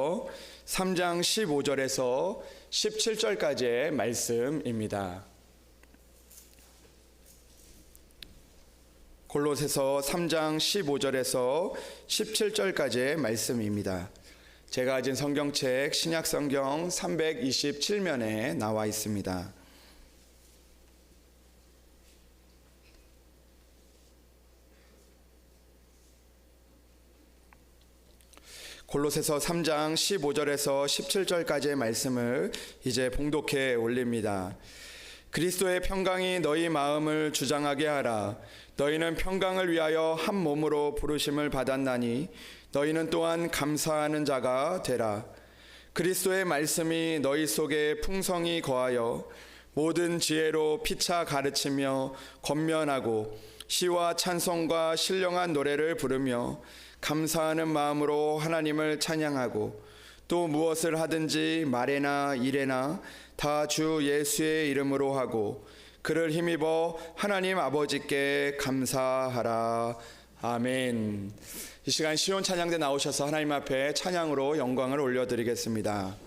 골로새서 3장 15절에서 17절까지의 말씀입니다. 골로새서 3장 15절에서 17절까지의 말씀입니다. 제가 가진 성경책 신약성경 327면에 나와 있습니다. 골로새서 3장 15절에서 17절까지의 말씀을 이제 봉독해 올립니다. 그리스도의 평강이 너희 마음을 주장하게 하라. 너희는 평강을 위하여 한 몸으로 부르심을 받았나니 너희는 또한 감사하는 자가 되라. 그리스도의 말씀이 너희 속에 풍성히 거하여 모든 지혜로 피차 가르치며 권면하고 시와 찬송과 신령한 노래를 부르며 감사하는 마음으로 하나님을 찬양하고 또 무엇을 하든지 말에나 일에나 다 주 예수의 이름으로 하고 그를 힘입어 하나님 아버지께 감사하라. 아멘. 이 시간 시온 찬양대 나오셔서 하나님 앞에 찬양으로 영광을 올려드리겠습니다.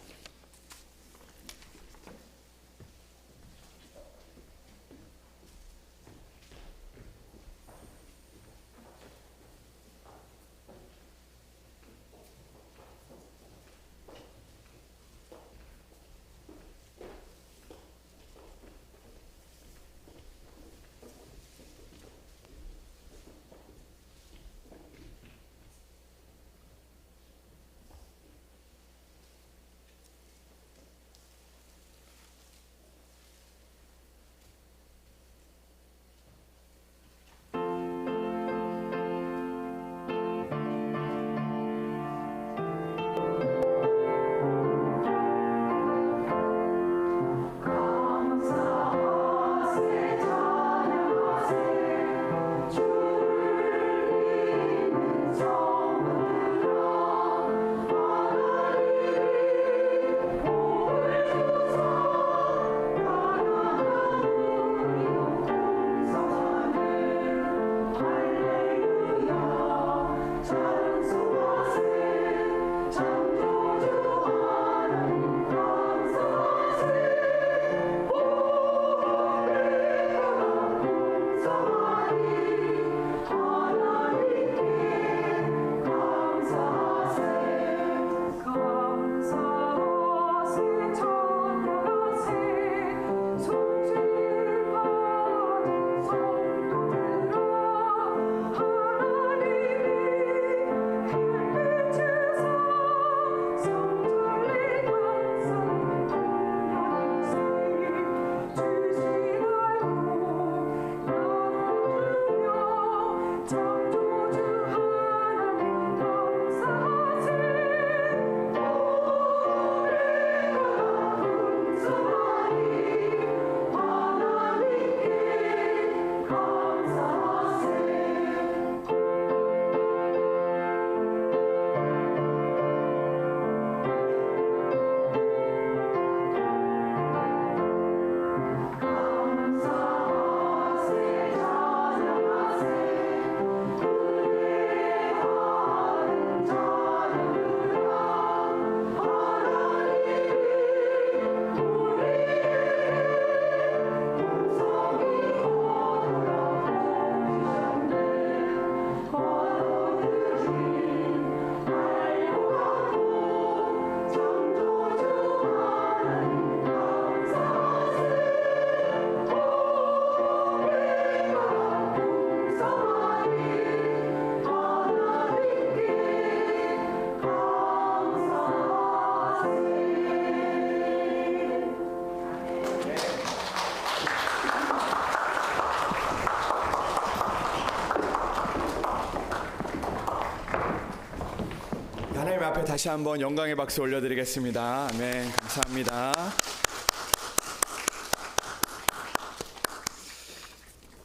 하나님 앞에 다시 한번 영광의 박수 올려드리겠습니다. 아멘. 감사합니다.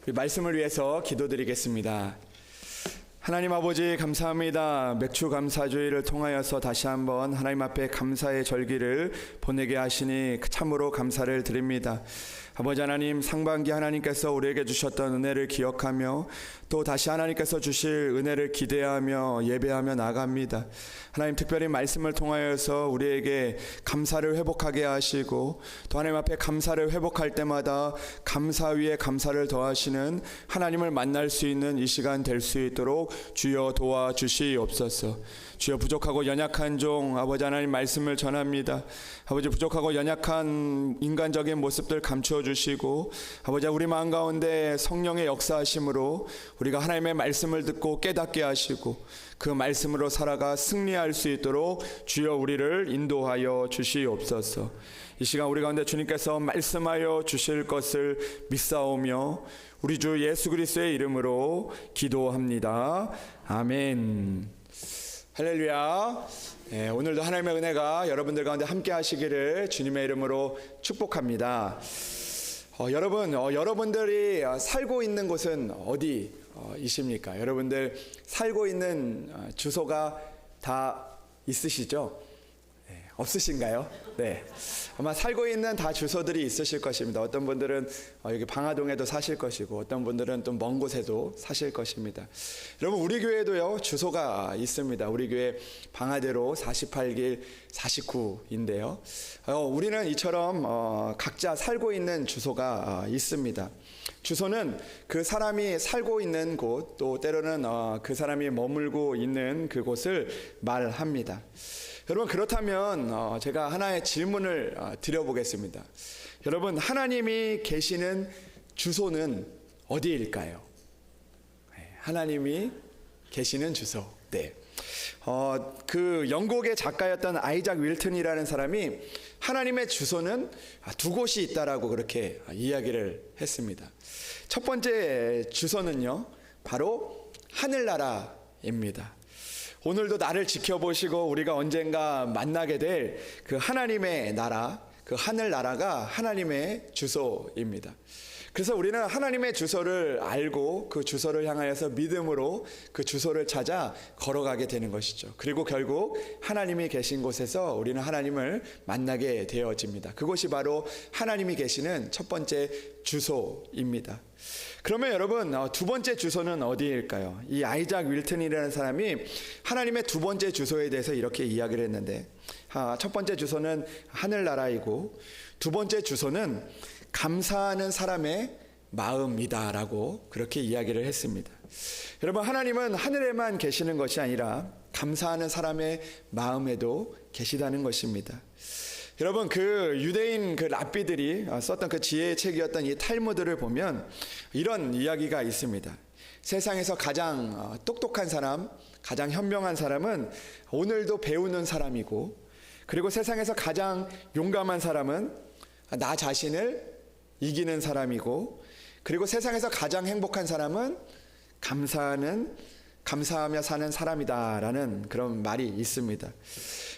말씀을 위해서 기도드리겠습니다. 하나님 아버지 감사합니다. 맥주 감사주의를 통하여서 다시 한번 하나님 앞에 감사의 절기를 보내게 하시니 참으로 감사를 드립니다. 아버지 하나님, 상반기 하나님께서 우리에게 주셨던 은혜를 기억하며 또 다시 하나님께서 주실 은혜를 기대하며 예배하며 나갑니다. 하나님, 특별히 말씀을 통하여서 우리에게 감사를 회복하게 하시고 또 하나님 앞에 감사를 회복할 때마다 감사 위에 감사를 더하시는 하나님을 만날 수 있는 이 시간 될 수 있도록 주여 도와주시옵소서. 주여, 부족하고 연약한 종 아버지 하나님 말씀을 전합니다. 아버지, 부족하고 연약한 인간적인 모습들 감추어 주시고 아버지, 우리 마음 가운데 성령의 역사하심으로 우리가 하나님의 말씀을 듣고 깨닫게 하시고 그 말씀으로 살아가 승리할 수 있도록 주여 우리를 인도하여 주시옵소서. 이 시간 우리 가운데 주님께서 말씀하여 주실 것을 믿사오며 우리 주 예수 그리스도의 이름으로 기도합니다. 아멘. 할렐루야. 오늘도 하나님의 은혜가 여러분들 가운데 함께 하시기를 주님의 이름으로 축복합니다. 여러분들이 살고 있는 곳은 어디이십니까? 여러분들 살고 있는 주소가 다 있으시죠? 없으신가요? 네. 아마 살고 있는 다 주소들이 있으실 것입니다. 어떤 분들은 여기 방화동에도 사실 것이고 어떤 분들은 또 먼 곳에도 사실 것입니다. 여러분, 우리 교회도요 주소가 있습니다. 우리 교회 방화대로 48길 49인데요. 우리는 이처럼 각자 살고 있는 주소가 있습니다. 주소는 그 사람이 살고 있는 곳, 또 때로는 그 사람이 머물고 있는 그곳을 말합니다. 여러분, 그렇다면 제가 하나의 질문을 드려보겠습니다. 여러분, 하나님이 계시는 주소는 어디일까요? 하나님이 계시는 주소. 네. 그 영국의 작가였던 아이작 윌튼이라는 사람이 하나님의 주소는 두 곳이 있다라고 그렇게 이야기를 했습니다. 첫 번째 주소는요, 바로 하늘나라입니다. 오늘도 나를 지켜보시고 우리가 언젠가 만나게 될 그 하나님의 나라, 그 하늘나라가 하나님의 주소입니다. 그래서 우리는 하나님의 주소를 알고 그 주소를 향하여서 믿음으로 그 주소를 찾아 걸어가게 되는 것이죠. 그리고 결국 하나님이 계신 곳에서 우리는 하나님을 만나게 되어집니다. 그곳이 바로 하나님이 계시는 첫 번째 주소입니다. 그러면 여러분, 두 번째 주소는 어디일까요? 이 아이작 윌튼이라는 사람이 하나님의 두 번째 주소에 대해서 이렇게 이야기를 했는데, 첫 번째 주소는 하늘나라이고 두 번째 주소는 감사하는 사람의 마음이다라고 그렇게 이야기를 했습니다. 여러분, 하나님은 하늘에만 계시는 것이 아니라 감사하는 사람의 마음에도 계시다는 것입니다. 여러분, 그 유대인 그 랍비들이 썼던 그 지혜의 책이었던 이 탈무드를 보면 이런 이야기가 있습니다. 세상에서 가장 똑똑한 사람, 가장 현명한 사람은 오늘도 배우는 사람이고, 그리고 세상에서 가장 용감한 사람은 나 자신을 이기는 사람이고, 그리고 세상에서 가장 행복한 사람은 감사하며 사는 사람이다라는 그런 말이 있습니다.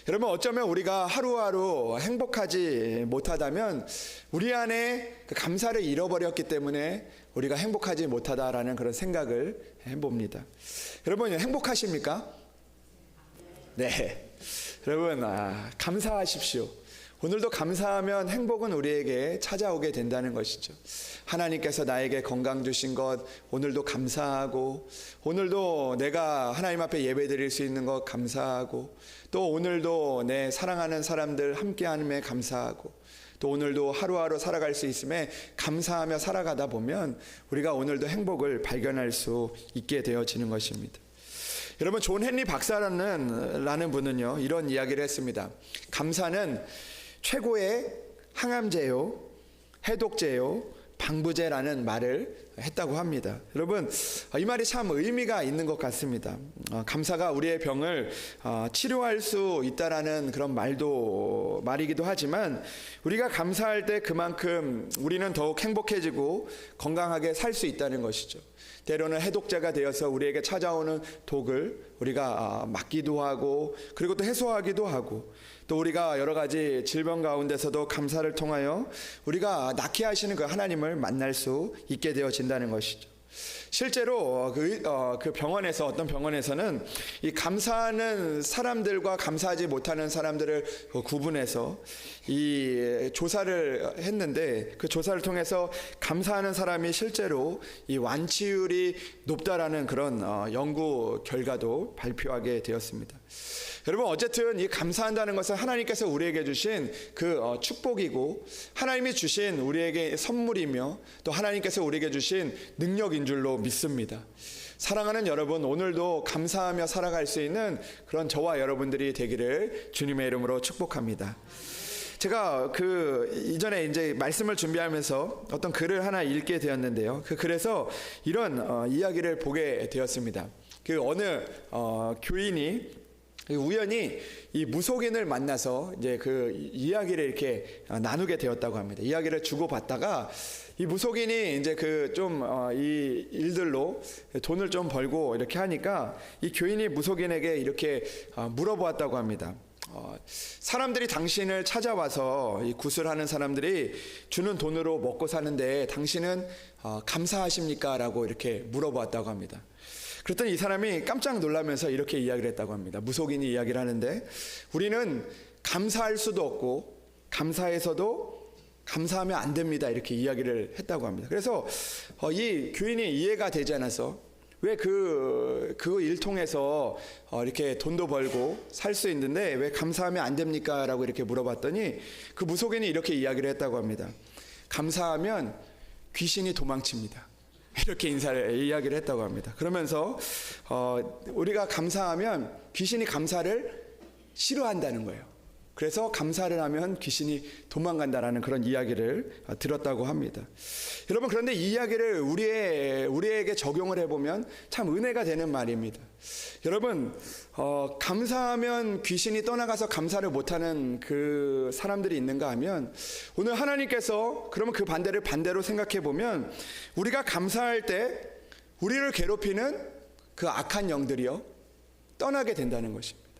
여러분, 어쩌면 우리가 하루하루 행복하지 못하다면 우리 안에 그 감사를 잃어버렸기 때문에 우리가 행복하지 못하다라는 그런 생각을 해봅니다. 여러분, 행복하십니까? 네. 여러분, 감사하십시오. 오늘도 감사하면 행복은 우리에게 찾아오게 된다는 것이죠. 하나님께서 나에게 건강 주신 것 오늘도 감사하고, 오늘도 내가 하나님 앞에 예배 드릴 수 있는 것 감사하고, 또 오늘도 내 사랑하는 사람들 함께함에 감사하고, 또 오늘도 하루하루 살아갈 수 있음에 감사하며 살아가다 보면 우리가 오늘도 행복을 발견할 수 있게 되어지는 것입니다. 여러분, 존 헨리 박사라는 분은요, 이런 이야기를 했습니다. 감사는 최고의 항암제요, 해독제요, 방부제라는 말을 했다고 합니다. 여러분, 이 말이 참 의미가 있는 것 같습니다. 감사가 우리의 병을 치료할 수 있다라는 그런 말이기도 하지만, 우리가 감사할 때 그만큼 우리는 더욱 행복해지고 건강하게 살 수 있다는 것이죠. 때로는 해독제가 되어서 우리에게 찾아오는 독을 우리가 막기도 하고, 그리고 또 해소하기도 하고, 또 우리가 여러 가지 질병 가운데서도 감사를 통하여 우리가 낫게 하시는 그 하나님을 만날 수 있게 되어진다는 것이죠. 실제로 그 병원에서, 어떤 병원에서는 이 감사하는 사람들과 감사하지 못하는 사람들을 구분해서 이 조사를 했는데, 그 조사를 통해서 감사하는 사람이 실제로 이 완치율이 높다라는 그런 연구 결과도 발표하게 되었습니다. 여러분, 어쨌든 이 감사한다는 것은 하나님께서 우리에게 주신 그 축복이고, 하나님이 주신 우리에게 선물이며, 또 하나님께서 우리에게 주신 능력인 줄로 믿습니다. 사랑하는 여러분, 오늘도 감사하며 살아갈 수 있는 그런 저와 여러분들이 되기를 주님의 이름으로 축복합니다. 제가 이전에 이제 말씀을 준비하면서 어떤 글을 하나 읽게 되었는데요. 그 글에서 이런 이야기를 보게 되었습니다. 어느 교인이 우연히 이 무속인을 만나서 이제 그 이야기를 이렇게 나누게 되었다고 합니다. 이야기를 주고받다가 이 무속인이 이제 이 일들로 돈을 좀 벌고 이렇게 하니까 이 교인이 무속인에게 이렇게 물어보았다고 합니다. 사람들이 당신을 찾아와서 이 구슬하는 사람들이 주는 돈으로 먹고 사는데 당신은 감사하십니까? 라고 이렇게 물어보았다고 합니다. 그랬더니 이 사람이 깜짝 놀라면서 이렇게 이야기를 했다고 합니다. 무속인이 이야기를 하는데, 우리는 감사할 수도 없고 감사해서도 감사하면 안 됩니다, 이렇게 이야기를 했다고 합니다. 그래서 이 교인이 이해가 되지 않아서 왜 그 일 통해서 이렇게 돈도 벌고 살 수 있는데 왜 감사하면 안 됩니까? 라고 이렇게 물어봤더니 그 무속인이 이렇게 이야기를 했다고 합니다. 감사하면 귀신이 도망칩니다. 이렇게 이야기를 했다고 합니다. 그러면서 우리가 감사하면 귀신이 감사를 싫어한다는 거예요. 그래서 감사를 하면 귀신이 도망간다라는 그런 이야기를 들었다고 합니다. 여러분, 그런데 이 이야기를 우리에게 적용을 해보면 참 은혜가 되는 말입니다. 여러분, 감사하면 귀신이 떠나가서 감사를 못하는 그 사람들이 있는가 하면, 오늘 하나님께서 그러면 그 반대로 생각해 보면, 우리가 감사할 때 우리를 괴롭히는 그 악한 영들이요 떠나게 된다는 것입니다.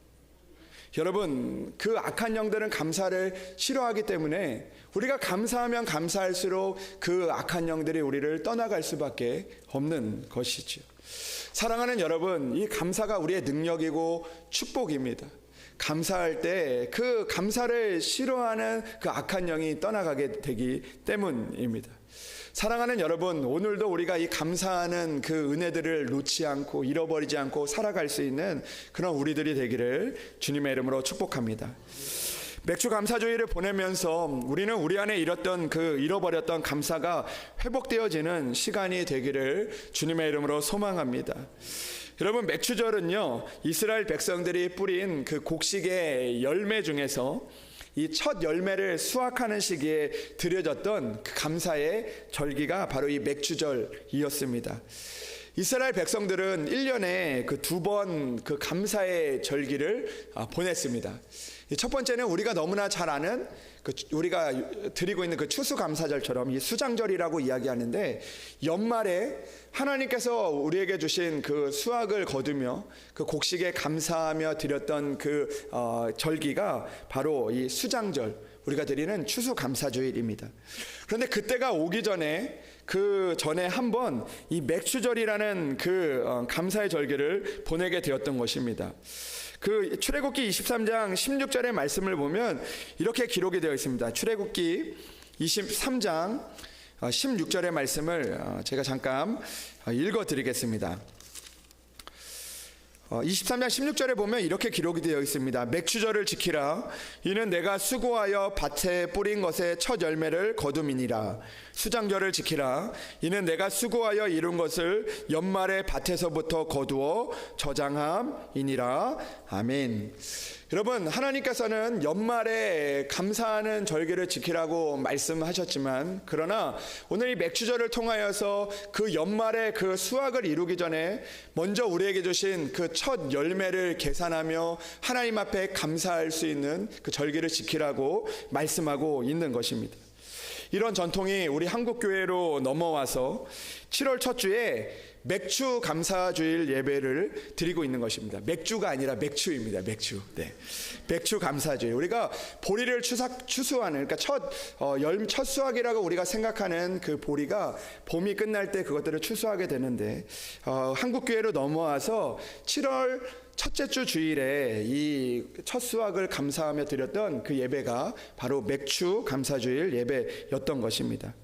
여러분, 그 악한 영들은 감사를 싫어하기 때문에 우리가 감사하면 감사할수록 그 악한 영들이 우리를 떠나갈 수밖에 없는 것이죠. 사랑하는 여러분, 이 감사가 우리의 능력이고 축복입니다. 감사할 때 그 감사를 싫어하는 그 악한 영이 떠나가게 되기 때문입니다. 사랑하는 여러분, 오늘도 우리가 이 감사하는 그 은혜들을 놓지 않고 잃어버리지 않고 살아갈 수 있는 그런 우리들이 되기를 주님의 이름으로 축복합니다. 맥주 감사주의를 보내면서 우리는 우리 안에 잃어버렸던 감사가 회복되어지는 시간이 되기를 주님의 이름으로 소망합니다. 여러분, 맥주절은요, 이스라엘 백성들이 뿌린 그 곡식의 열매 중에서 이 첫 열매를 수확하는 시기에 드려졌던 그 감사의 절기가 바로 이 맥주절이었습니다. 이스라엘 백성들은 1년에 그 2번 그 감사의 절기를 보냈습니다. 첫 번째는 우리가 너무나 잘 아는 우리가 드리고 있는 그 추수감사절처럼 이 수장절이라고 이야기하는데, 연말에 하나님께서 우리에게 주신 그 수확을 거두며 그 곡식에 감사하며 드렸던 그 절기가 바로 이 수장절, 우리가 드리는 추수감사주일입니다. 그런데 그때가 오기 전에 그 전에 한번 이 맥주절이라는 그 감사의 절기를 보내게 되었던 것입니다. 그 출애굽기 23장 16절의 말씀을 보면 이렇게 기록이 되어 있습니다. 출애굽기 23장 16절의 말씀을 제가 잠깐 읽어 드리겠습니다. 23장 16절에 보면 이렇게 기록이 되어 있습니다. 맥주절을 지키라. 이는 내가 수고하여 밭에 뿌린 것의 첫 열매를 거둠이니라. 수장절을 지키라. 이는 내가 수고하여 이룬 것을 연말에 밭에서부터 거두어 저장함이니라. 아멘. 여러분, 하나님께서는 연말에 감사하는 절기를 지키라고 말씀하셨지만, 그러나 오늘 이 맥주절을 통하여서 그 연말에 그 수확을 이루기 전에 먼저 우리에게 주신 그 첫 열매를 계산하며 하나님 앞에 감사할 수 있는 그 절기를 지키라고 말씀하고 있는 것입니다. 이런 전통이 우리 한국 교회로 넘어와서 7월 첫 주에 맥주 감사주일 예배를 드리고 있는 것입니다. 맥주가 아니라 맥주입니다. 맥주. 네. 맥주 감사주일. 우리가 보리를 추수하는, 그러니까 첫 수확이라고 우리가 생각하는 그 보리가 봄이 끝날 때 그것들을 추수하게 되는데, 한국 교회로 넘어와서 7월 첫째 주 주일에 이 첫 수확을 감사하며 드렸던 그 예배가 바로 맥주 감사주일 예배였던 것입니다.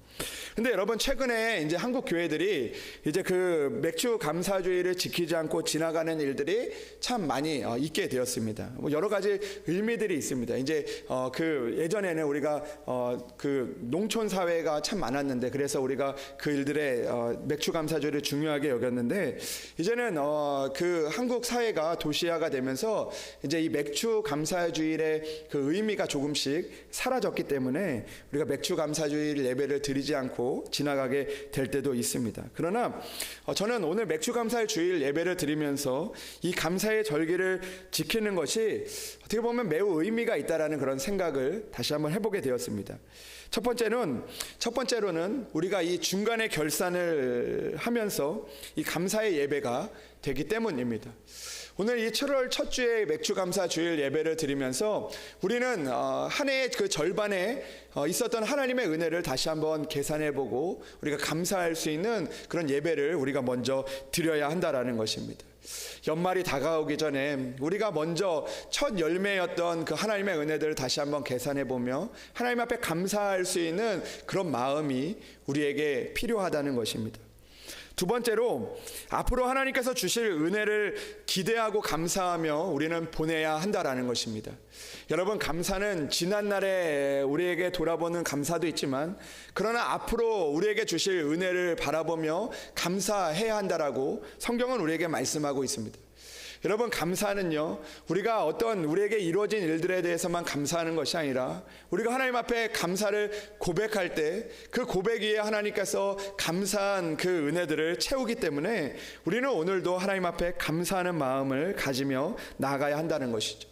근데 여러분, 최근에 이제 한국 교회들이 이제 그 맥주 감사주일을 지키지 않고 지나가는 일들이 참 많이 있게 되었습니다. 뭐 여러 가지 의미들이 있습니다. 이제 그 예전에는 우리가 그 농촌 사회가 참 많았는데, 그래서 우리가 그 일들의 맥주 감사주일을 중요하게 여겼는데, 이제는 그 한국 사회가 도시화가 되면서 이제 이 맥주 감사주일의 그 의미가 조금씩 사라졌기 때문에 우리가 맥주 감사주일 예배를 드리지 않고 지나가게 될 때도 있습니다. 그러나 저는 오늘 맥주 감사의 주일 예배를 드리면서 이 감사의 절기를 지키는 것이 어떻게 보면 매우 의미가 있다라는 그런 생각을 다시 한번 해보게 되었습니다. 첫 번째로는 우리가 이 중간에 결산을 하면서 이 감사의 예배가 되기 때문입니다. 오늘 이 7월 첫 주에 맥주 감사 주일 예배를 드리면서 우리는 한 해의 그 절반에 있었던 하나님의 은혜를 다시 한번 계산해보고 우리가 감사할 수 있는 그런 예배를 우리가 먼저 드려야 한다라는 것입니다. 연말이 다가오기 전에 우리가 먼저 첫 열매였던 그 하나님의 은혜들을 다시 한번 계산해보며 하나님 앞에 감사할 수 있는 그런 마음이 우리에게 필요하다는 것입니다. 두 번째로, 앞으로 하나님께서 주실 은혜를 기대하고 감사하며 우리는 보내야 한다라는 것입니다. 여러분, 감사는 지난날에 우리에게 돌아보는 감사도 있지만, 그러나 앞으로 우리에게 주실 은혜를 바라보며 감사해야 한다라고 성경은 우리에게 말씀하고 있습니다. 여러분, 감사는요, 우리가 어떤 우리에게 이루어진 일들에 대해서만 감사하는 것이 아니라 우리가 하나님 앞에 감사를 고백할 때 그 고백 위에 하나님께서 감사한 그 은혜들을 채우기 때문에 우리는 오늘도 하나님 앞에 감사하는 마음을 가지며 나아가야 한다는 것이죠.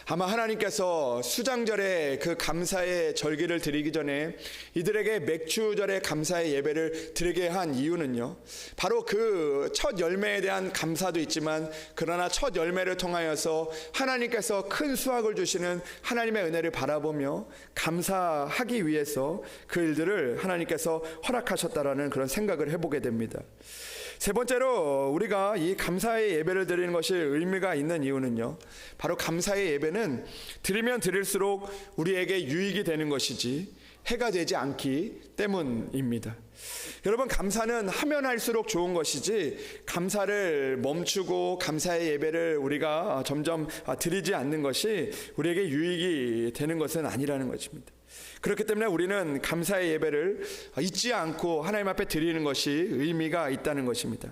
아마 하나님께서 수장절에 그 감사의 절기를 드리기 전에 이들에게 맥주절의 감사의 예배를 드리게 한 이유는요, 바로 그 첫 열매에 대한 감사도 있지만, 그러나 첫 열매를 통하여서 하나님께서 큰 수확을 주시는 하나님의 은혜를 바라보며 감사하기 위해서 그 일들을 하나님께서 허락하셨다라는 그런 생각을 해보게 됩니다. 세 번째로, 우리가 이 감사의 예배를 드리는 것이 의미가 있는 이유는요, 바로 감사의 예배는 드리면 드릴수록 우리에게 유익이 되는 것이지 해가 되지 않기 때문입니다. 여러분, 감사는 하면 할수록 좋은 것이지 감사를 멈추고 감사의 예배를 우리가 점점 드리지 않는 것이 우리에게 유익이 되는 것은 아니라는 것입니다. 그렇기 때문에 우리는 감사의 예배를 잊지 않고 하나님 앞에 드리는 것이 의미가 있다는 것입니다.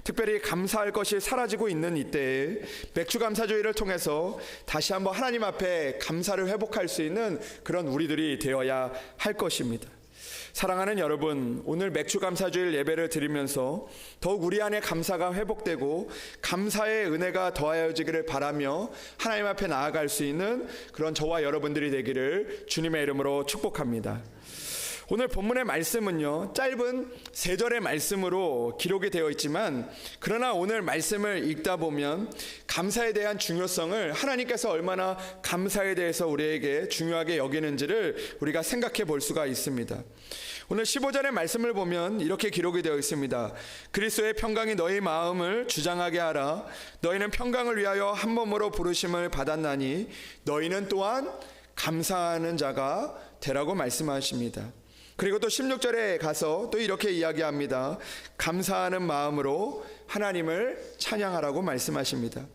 특별히 감사할 것이 사라지고 있는 이때에 맥주 감사주의를 통해서 다시 한번 하나님 앞에 감사를 회복할 수 있는 그런 우리들이 되어야 할 것입니다. 사랑하는 여러분, 오늘 맥주 감사주일 예배를 드리면서 더욱 우리 안에 감사가 회복되고 감사의 은혜가 더하여지기를 바라며 하나님 앞에 나아갈 수 있는 그런 저와 여러분들이 되기를 주님의 이름으로 축복합니다. 오늘 본문의 말씀은요, 짧은 3절의 말씀으로 기록이 되어 있지만, 그러나 오늘 말씀을 읽다 보면 감사에 대한 중요성을, 하나님께서 얼마나 감사에 대해서 우리에게 중요하게 여기는지를 우리가 생각해 볼 수가 있습니다. 오늘 15절의 말씀을 보면 이렇게 기록이 되어 있습니다. 그리스도의 평강이 너희 마음을 주장하게 하라. 너희는 평강을 위하여 한 몸으로 부르심을 받았나니 너희는 또한 감사하는 자가 되라고 말씀하십니다. 그리고 또 16절에 가서 또 이렇게 이야기합니다. 감사하는 마음으로 하나님을 찬양하라고 말씀하십니다.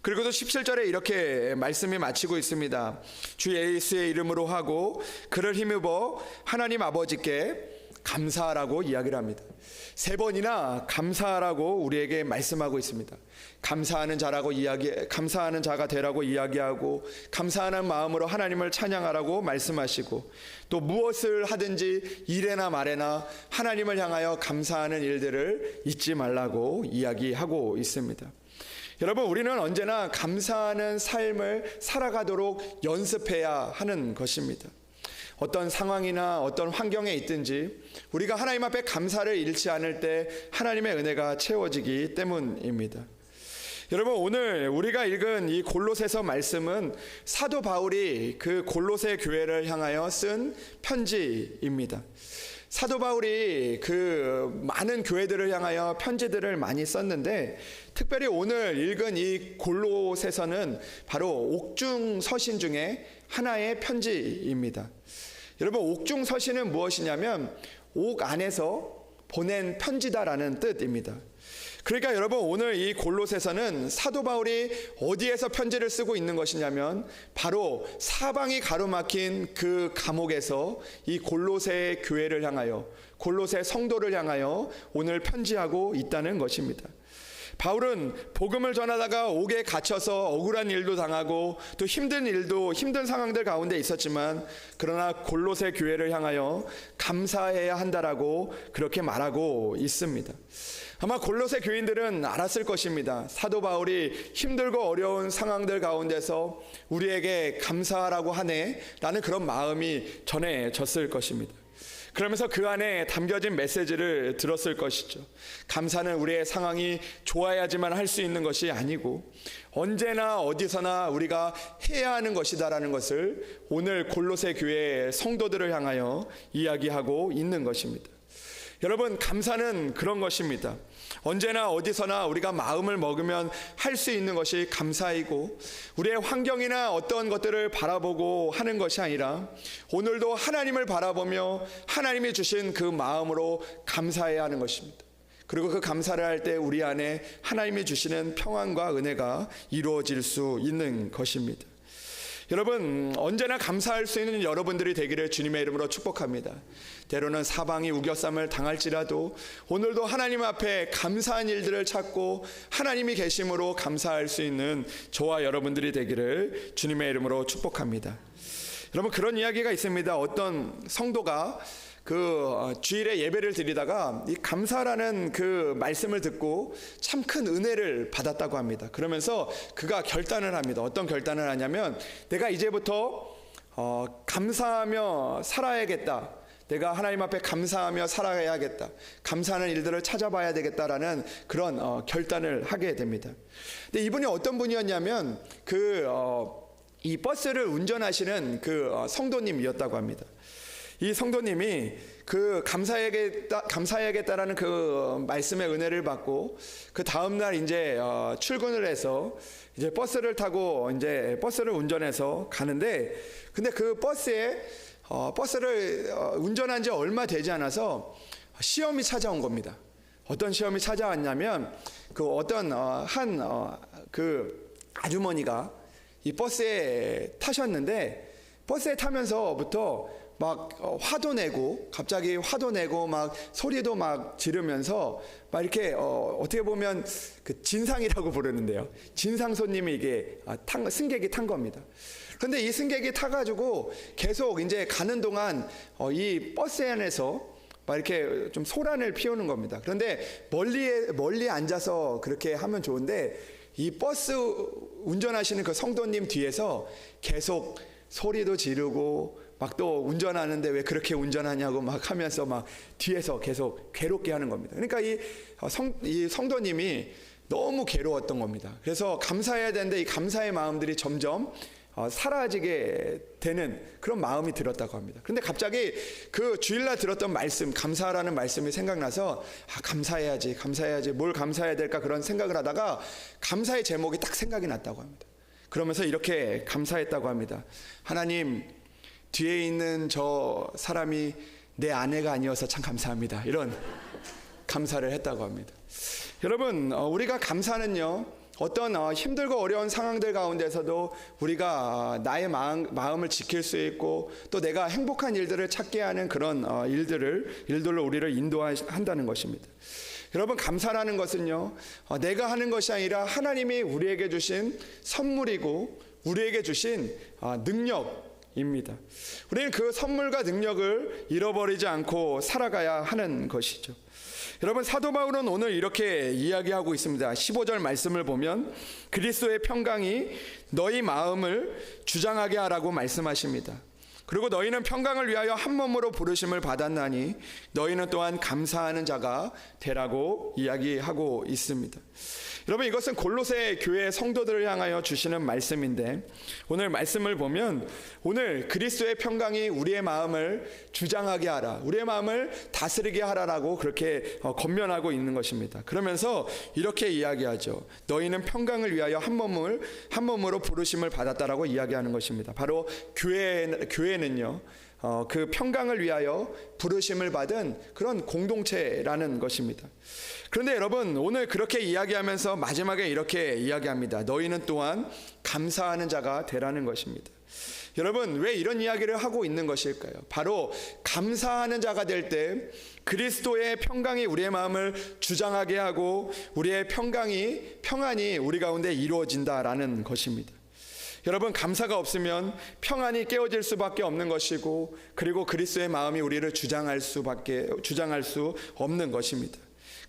그리고 또 17절에 이렇게 말씀이 마치고 있습니다. 주 예수의 이름으로 하고 그를 힘입어 하나님 아버지께 감사하라고 이야기를 합니다. 3번이나 감사하라고 우리에게 말씀하고 있습니다. 감사하는 자가 되라고 이야기하고, 감사하는 마음으로 하나님을 찬양하라고 말씀하시고, 또 무엇을 하든지 일에나 말에나 하나님을 향하여 감사하는 일들을 잊지 말라고 이야기하고 있습니다. 여러분, 우리는 언제나 감사하는 삶을 살아가도록 연습해야 하는 것입니다. 어떤 상황이나 어떤 환경에 있든지 우리가 하나님 앞에 감사를 잃지 않을 때 하나님의 은혜가 채워지기 때문입니다. 여러분, 오늘 우리가 읽은 이 골로새서 말씀은 사도 바울이 그 골로새 교회를 향하여 쓴 편지입니다. 사도 바울이 그 많은 교회들을 향하여 편지들을 많이 썼는데, 특별히 오늘 읽은 이 골로새서는 바로 옥중서신 중에 하나의 편지입니다. 여러분, 옥중서신은 무엇이냐면 옥 안에서 보낸 편지다라는 뜻입니다. 그러니까 여러분, 오늘 이 골로새서는 사도 바울이 어디에서 편지를 쓰고 있는 것이냐면 바로 사방이 가로막힌 그 감옥에서 이 골로새 교회를 향하여, 골로새 성도를 향하여 오늘 편지하고 있다는 것입니다. 바울은 복음을 전하다가 옥에 갇혀서 억울한 일도 당하고 또 힘든 일도, 힘든 상황들 가운데 있었지만, 그러나 골로새 교회를 향하여 감사해야 한다라고 그렇게 말하고 있습니다. 아마 골로새 교인들은 알았을 것입니다. 사도 바울이 힘들고 어려운 상황들 가운데서 우리에게 감사하라고 하네 라는 그런 마음이 전해졌을 것입니다. 그러면서 그 안에 담겨진 메시지를 들었을 것이죠. 감사는 우리의 상황이 좋아야지만 할 수 있는 것이 아니고 언제나 어디서나 우리가 해야 하는 것이다라는 것을 오늘 골로새 교회의 성도들을 향하여 이야기하고 있는 것입니다. 여러분, 감사는 그런 것입니다. 언제나 어디서나 우리가 마음을 먹으면 할 수 있는 것이 감사이고, 우리의 환경이나 어떤 것들을 바라보고 하는 것이 아니라 오늘도 하나님을 바라보며 하나님이 주신 그 마음으로 감사해야 하는 것입니다. 그리고 그 감사를 할 때 우리 안에 하나님이 주시는 평안과 은혜가 이루어질 수 있는 것입니다. 여러분, 언제나 감사할 수 있는 여러분들이 되기를 주님의 이름으로 축복합니다. 때로는 사방이 우겨쌈을 당할지라도 오늘도 하나님 앞에 감사한 일들을 찾고 하나님이 계심으로 감사할 수 있는 저와 여러분들이 되기를 주님의 이름으로 축복합니다. 여러분, 그런 이야기가 있습니다. 어떤 성도가 그 주일에 예배를 드리다가 이 감사라는 그 말씀을 듣고 참 큰 은혜를 받았다고 합니다. 그러면서 그가 결단을 합니다. 어떤 결단을 하냐면, 내가 이제부터 감사하며 살아야겠다. 내가 하나님 앞에 감사하며 살아야겠다. 감사하는 일들을 찾아봐야 되겠다라는 그런 결단을 하게 됩니다. 근데 이분이 어떤 분이었냐면 이 버스를 운전하시는 그 성도님이었다고 합니다. 이 성도님이 그 감사해야겠다라는 그 말씀의 은혜를 받고 그 다음 날 이제 출근을 해서 이제 버스를 타고 이제 버스를 운전해서 가는데, 근데 그 버스를 운전한 지 얼마 되지 않아서 시험이 찾아온 겁니다. 어떤 시험이 찾아왔냐면 그 어떤 그 아주머니가 이 버스에 타셨는데, 버스에 타면서부터 막 화도 내고, 갑자기 화도 내고 막 소리도 막 지르면서 막 이렇게 어떻게 보면 그 진상이라고 부르는데요. 진상 손님이 이게 승객이 탄 겁니다. 그런데 이 승객이 타가지고 계속 이제 가는 동안 이 버스 안에서 막 이렇게 좀 소란을 피우는 겁니다. 그런데 멀리 앉아서 그렇게 하면 좋은데, 이 버스 운전하시는 그 성도님 뒤에서 계속 소리도 지르고 막 또 운전하는데 왜 그렇게 운전하냐고 막 하면서 막 뒤에서 계속 괴롭게 하는 겁니다. 그러니까 이 성도님이 너무 괴로웠던 겁니다. 그래서 감사해야 되는데 이 감사의 마음들이 점점 사라지게 되는 그런 마음이 들었다고 합니다. 그런데 갑자기 그 주일날 들었던 말씀, 감사라는 말씀이 생각나서 감사해야지 뭘 감사해야 될까 그런 생각을 하다가 감사의 제목이 딱 생각이 났다고 합니다. 그러면서 이렇게 감사했다고 합니다. 하나님, 뒤에 있는 저 사람이 내 아내가 아니어서 참 감사합니다. 이런 감사를 했다고 합니다. 여러분, 우리가 감사는요, 어떤 힘들고 어려운 상황들 가운데서도 우리가 나의 마음을 지킬 수 있고 또 내가 행복한 일들을 찾게 하는 그런 일들로 우리를 인도한다는 것입니다. 여러분, 감사라는 것은요, 내가 하는 것이 아니라 하나님이 우리에게 주신 선물이고 우리에게 주신 능력입니다. 우리는 그 선물과 능력을 잃어버리지 않고 살아가야 하는 것이죠. 여러분, 사도 바울은 오늘 이렇게 이야기하고 있습니다. 15절 말씀을 보면 그리스도의 평강이 너희 마음을 주장하게 하라고 말씀하십니다. 그리고 너희는 평강을 위하여 한 몸으로 부르심을 받았나니 너희는 또한 감사하는 자가 되라고 이야기하고 있습니다. 여러분, 이것은 골로새 교회 성도들을 향하여 주시는 말씀인데, 오늘 말씀을 보면 오늘 그리스도의 평강이 우리의 마음을 주장하게 하라, 우리의 마음을 다스리게 하라라고 그렇게 권면하고 있는 것입니다. 그러면서 이렇게 이야기하죠. 너희는 평강을 위하여 한 몸으로 부르심을 받았다라고 이야기하는 것입니다. 바로 교회는요, 그 평강을 위하여 부르심을 받은 그런 공동체라는 것입니다. 그런데 여러분, 오늘 그렇게 이야기하면서 마지막에 이렇게 이야기합니다. 너희는 또한 감사하는 자가 되라는 것입니다. 여러분, 왜 이런 이야기를 하고 있는 것일까요? 바로 감사하는 자가 될 때 그리스도의 평강이 우리의 마음을 주장하게 하고 우리의 평안이 우리 가운데 이루어진다라는 것입니다. 여러분, 감사가 없으면 평안이 깨어질 수밖에 없는 것이고, 그리고 그리스도의 마음이 우리를 주장할 수 없는 것입니다.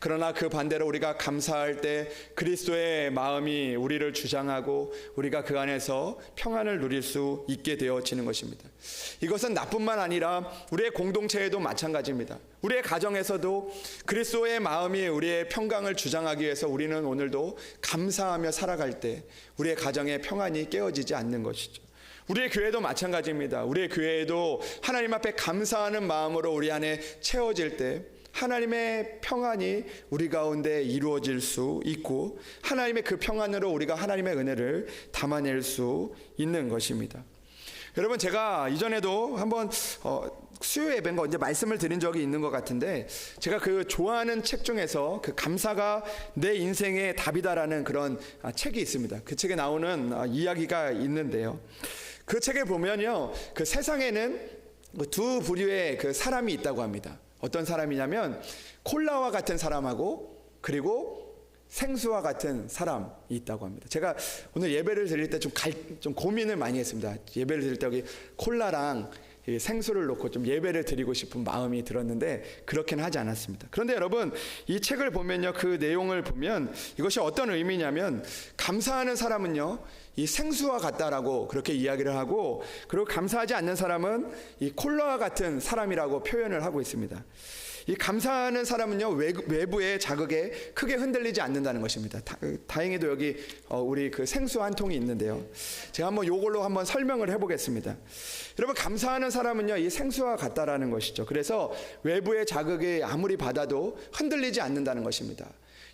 그러나 그 반대로 우리가 감사할 때 그리스도의 마음이 우리를 주장하고 우리가 그 안에서 평안을 누릴 수 있게 되어지는 것입니다. 이것은 나뿐만 아니라 우리의 공동체에도 마찬가지입니다. 우리의 가정에서도 그리스도의 마음이 우리의 평강을 주장하기 위해서 우리는 오늘도 감사하며 살아갈 때 우리의 가정의 평안이 깨어지지 않는 것이죠. 우리의 교회도 마찬가지입니다. 우리의 교회에도 하나님 앞에 감사하는 마음으로 우리 안에 채워질 때 하나님의 평안이 우리 가운데 이루어질 수 있고, 하나님의 그 평안으로 우리가 하나님의 은혜를 담아낼 수 있는 것입니다. 여러분, 제가 이전에도 한번 수요 예배인가 언제 말씀을 드린 적이 있는 것 같은데, 제가 그 좋아하는 책 중에서 그 감사가 내 인생의 답이다라는 그런 책이 있습니다. 그 책에 나오는 이야기가 있는데요, 그 책에 보면요, 그 세상에는 두 부류의 그 사람이 있다고 합니다. 어떤 사람이냐면 콜라와 같은 사람하고 그리고 생수와 같은 사람이 있다고 합니다. 제가 오늘 예배를 드릴 때 좀 고민을 많이 했습니다. 예배를 드릴 때 여기 콜라랑 생수를 놓고 좀 예배를 드리고 싶은 마음이 들었는데 그렇게는 하지 않았습니다. 그런데 여러분, 이 책을 보면요, 그 내용을 보면 이것이 어떤 의미냐면, 감사하는 사람은요 이 생수와 같다라고 그렇게 이야기를 하고, 그리고 감사하지 않는 사람은 이 콜라와 같은 사람이라고 표현을 하고 있습니다. 이 감사하는 사람은요 외부의 자극에 크게 흔들리지 않는다는 것입니다. 다행히도 여기 우리 그 생수 한 통이 있는데요, 제가 한번 요걸로 한번 설명을 해보겠습니다. 여러분, 감사하는 사람은요 이 생수와 같다라는 것이죠. 그래서 외부의 자극이 아무리 받아도 흔들리지 않는다는 것입니다.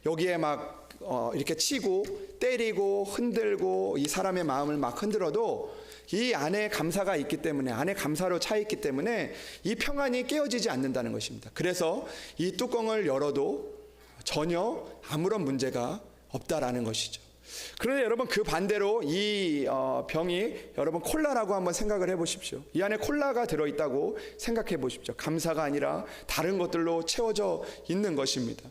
여기에 막 이렇게 치고 때리고 흔들고 이 사람의 마음을 막 흔들어도 이 안에 감사가 있기 때문에, 안에 감사로 차 있기 때문에 이 평안이 깨어지지 않는다는 것입니다. 그래서 이 뚜껑을 열어도 전혀 아무런 문제가 없다라는 것이죠. 그런데 여러분, 그 반대로 이 병이 여러분 콜라라고 한번 생각을 해보십시오. 이 안에 콜라가 들어있다고 생각해 보십시오. 감사가 아니라 다른 것들로 채워져 있는 것입니다.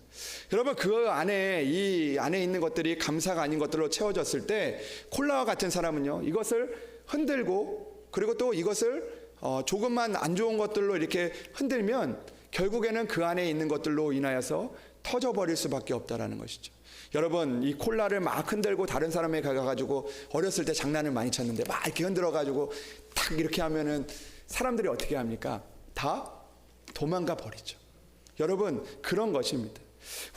여러분, 그 안에 이 안에 있는 것들이 감사가 아닌 것들로 채워졌을 때 콜라와 같은 사람은요 이것을 흔들고, 그리고 또 이것을 조금만 안 좋은 것들로 이렇게 흔들면 결국에는 그 안에 있는 것들로 인하여서 터져버릴 수밖에 없다라는 것이죠. 여러분, 이 콜라를 막 흔들고 다른 사람에게 가가지고 어렸을 때 장난을 많이 쳤는데 막 이렇게 흔들어가지고 탁 이렇게 하면은 사람들이 어떻게 합니까? 다 도망가 버리죠. 여러분, 그런 것입니다.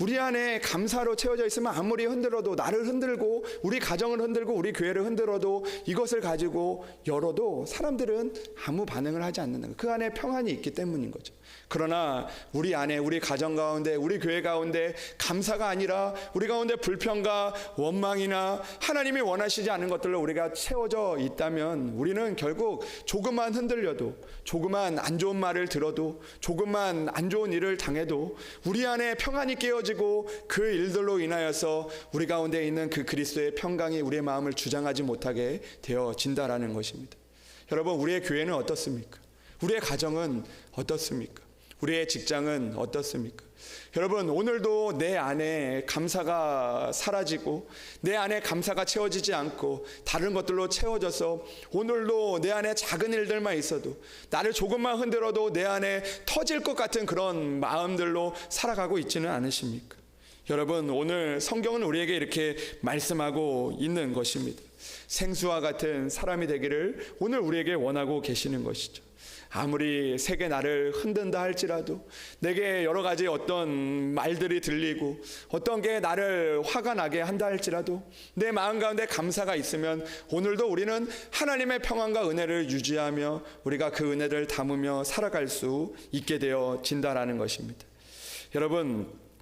우리 안에 감사로 채워져 있으면 아무리 흔들어도, 나를 흔들고 우리 가정을 흔들고 우리 교회를 흔들어도, 이것을 가지고 열어도 사람들은 아무 반응을 하지 않는다. 그 안에 평안이 있기 때문인 거죠. 그러나 우리 안에, 우리 가정 가운데, 우리 교회 가운데 감사가 아니라 우리 가운데 불평과 원망이나 하나님이 원하시지 않는 것들로 우리가 채워져 있다면, 우리는 결국 조금만 흔들려도, 조금만 안 좋은 말을 들어도, 조금만 안 좋은 일을 당해도 우리 안에 평안이 깨어지고 그 일들로 인하여서 우리 가운데 있는 그 그리스도의 평강이 우리의 마음을 주장하지 못하게 되어진다라는 것입니다. 여러분, 우리의 교회는 어떻습니까? 우리의 가정은 어떻습니까? 우리의 직장은 어떻습니까? 여러분, 오늘도 내 안에 감사가 사라지고 내 안에 감사가 채워지지 않고 다른 것들로 채워져서 오늘도 내 안에 작은 일들만 있어도, 나를 조금만 흔들어도 내 안에 터질 것 같은 그런 마음들로 살아가고 있지는 않으십니까? 여러분, 오늘 성경은 우리에게 이렇게 말씀하고 있는 것입니다. 생수와 같은 사람이 되기를 오늘 우리에게 원하고 계시는 것이죠. 아무리 세계 나를 흔든다 할지라도, 내게 여러 가지 어떤 말들이 들리고 어떤 게 나를 화가 나게 한다 할지라도 내 마음 가운데 감사가 있으면 오늘도 우리는 하나님의 평안과 은혜를 유지하며 우리가 그 은혜를 담으며 살아갈 수 있게 되어진다라는 것입니다.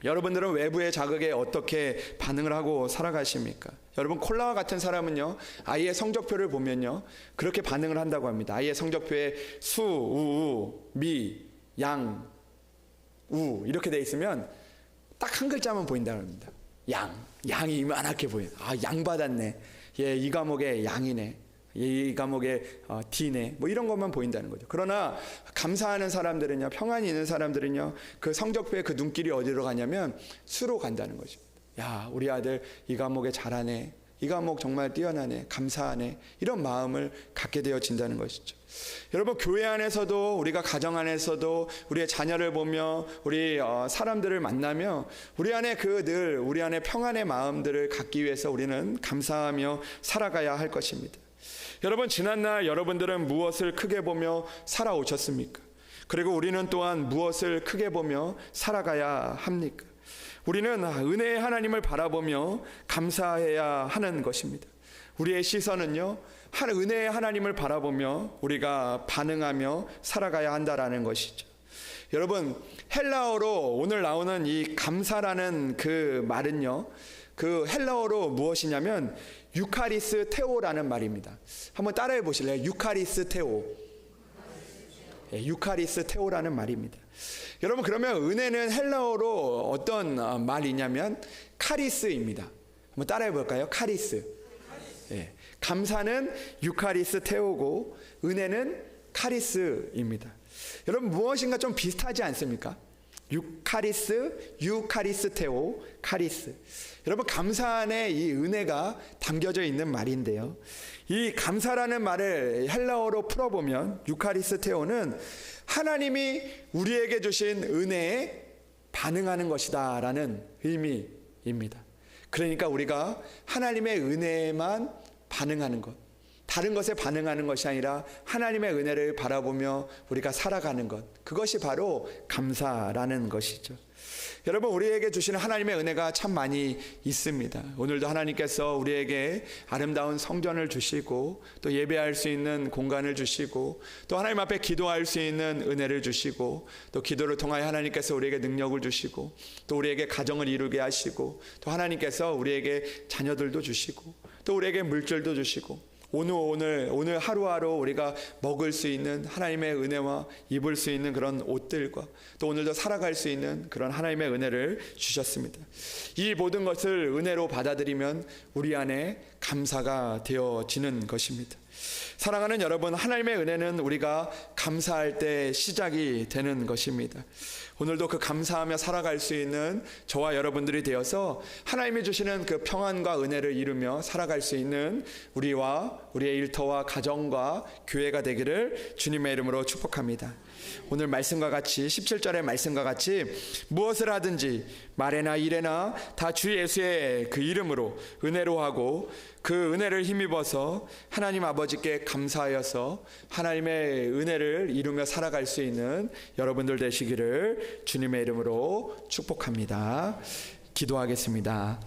여러분들은 외부의 자극에 어떻게 반응을 하고 살아가십니까? 여러분, 콜라와 같은 사람은요, 아이의 성적표를 보면요, 그렇게 반응을 한다고 합니다. 아이의 성적표에 수, 우, 미, 양, 우 이렇게 돼 있으면 딱 한 글자만 보인다고 합니다. 양이 이만하게 보여요. 아, 양 받았네. 얘 이 과목에 양이네. 이 과목에 D네. 뭐 이런 것만 보인다는 거죠. 그러나 감사하는 사람들은요, 평안이 있는 사람들은요, 그 성적표에 그 눈길이 어디로 가냐면 수로 간다는 거죠. 야, 우리 아들 이 과목에 잘하네. 이 과목 정말 뛰어나네. 감사하네. 이런 마음을 갖게 되어진다는 것이죠. 여러분, 교회 안에서도, 우리가 가정 안에서도 우리의 자녀를 보며 우리 사람들을 만나며 우리 안에 우리 안에 평안의 마음들을 갖기 위해서 우리는 감사하며 살아가야 할 것입니다. 여러분, 지난날 여러분들은 무엇을 크게 보며 살아오셨습니까? 그리고 우리는 또한 무엇을 크게 보며 살아가야 합니까? 우리는 은혜의 하나님을 바라보며 감사해야 하는 것입니다. 우리의 시선은요, 은혜의 하나님을 바라보며 우리가 반응하며 살아가야 한다라는 것이죠. 여러분, 헬라어로 오늘 나오는 이 감사라는 그 말은요, 그 헬라어로 무엇이냐면 유카리스 테오라는 말입니다. 한번 따라해 보실래요? 유카리스 테오. 유카리스 테오라는 말입니다. 여러분, 그러면 은혜는 헬라어로 어떤 말이냐면 카리스입니다. 한번 따라해 볼까요? 카리스. 감사는 유카리스 테오고 은혜는 카리스입니다. 여러분, 무엇인가 좀 비슷하지 않습니까? 유카리스 테오, 카리스. 여러분, 감사 안에 이 은혜가 담겨져 있는 말인데요, 이 감사라는 말을 헬라어로 풀어보면 유카리스 테오는 하나님이 우리에게 주신 은혜에 반응하는 것이다 라는 의미입니다. 그러니까 우리가 하나님의 은혜에만 반응하는 것, 다른 것에 반응하는 것이 아니라 하나님의 은혜를 바라보며 우리가 살아가는 것, 그것이 바로 감사라는 것이죠. 여러분, 우리에게 주시는 하나님의 은혜가 참 많이 있습니다. 오늘도 하나님께서 우리에게 아름다운 성전을 주시고 또 예배할 수 있는 공간을 주시고 또 하나님 앞에 기도할 수 있는 은혜를 주시고 또 기도를 통하여 하나님께서 우리에게 능력을 주시고 또 우리에게 가정을 이루게 하시고 또 하나님께서 우리에게 자녀들도 주시고 또 우리에게 물질도 주시고 오늘 하루하루 우리가 먹을 수 있는 하나님의 은혜와 입을 수 있는 그런 옷들과 또 오늘도 살아갈 수 있는 그런 하나님의 은혜를 주셨습니다. 이 모든 것을 은혜로 받아들이면 우리 안에 감사가 되어지는 것입니다. 사랑하는 여러분, 하나님의 은혜는 우리가 감사할 때 시작이 되는 것입니다. 오늘도 그 감사하며 살아갈 수 있는 저와 여러분들이 되어서 하나님이 주시는 그 평안과 은혜를 이루며 살아갈 수 있는 우리와 우리의 일터와 가정과 교회가 되기를 주님의 이름으로 축복합니다. 오늘 말씀과 같이 17절의 말씀과 같이 무엇을 하든지 말에나 일에나 다 주 예수의 그 이름으로 은혜로 하고 그 은혜를 힘입어서 하나님 아버지께 감사하여서 하나님의 은혜를 이루며 살아갈 수 있는 여러분들 되시기를 주님의 이름으로 축복합니다. 기도하겠습니다.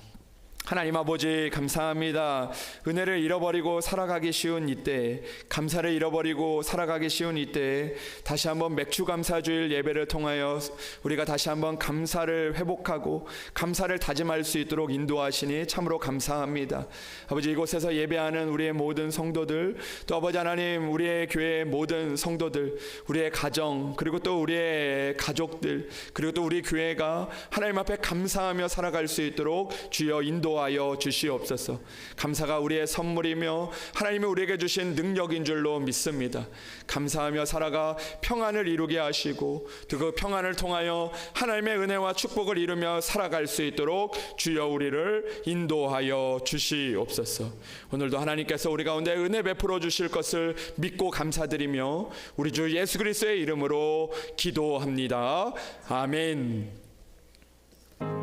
하나님 아버지, 감사합니다. 은혜를 잃어버리고 살아가기 쉬운 이때, 감사를 잃어버리고 살아가기 쉬운 이때 다시 한번 맥주 감사주일 예배를 통하여 우리가 다시 한번 감사를 회복하고 감사를 다짐할 수 있도록 인도하시니 참으로 감사합니다. 아버지, 이곳에서 예배하는 우리의 모든 성도들, 또 아버지 하나님, 우리의 교회의 모든 성도들, 우리의 가정, 그리고 또 우리의 가족들, 그리고 또 우리 교회가 하나님 앞에 감사하며 살아갈 수 있도록 주여 인도하여 주시옵소서. 감사가 우리의 선물이며 하나님이 우리에게 주신 능력인 줄로 믿습니다. 감사하며 살아가 평안을 이루게 하시고 또 그 평안을 통하여 하나님의 은혜와 축복을 이루며 살아갈 수 있도록 주여 우리를 인도하여 주시옵소서. 오늘도 하나님께서 우리 가운데 은혜 베풀어 주실 것을 믿고 감사드리며 우리 주 예수 그리스도의 이름으로 기도합니다. 아멘.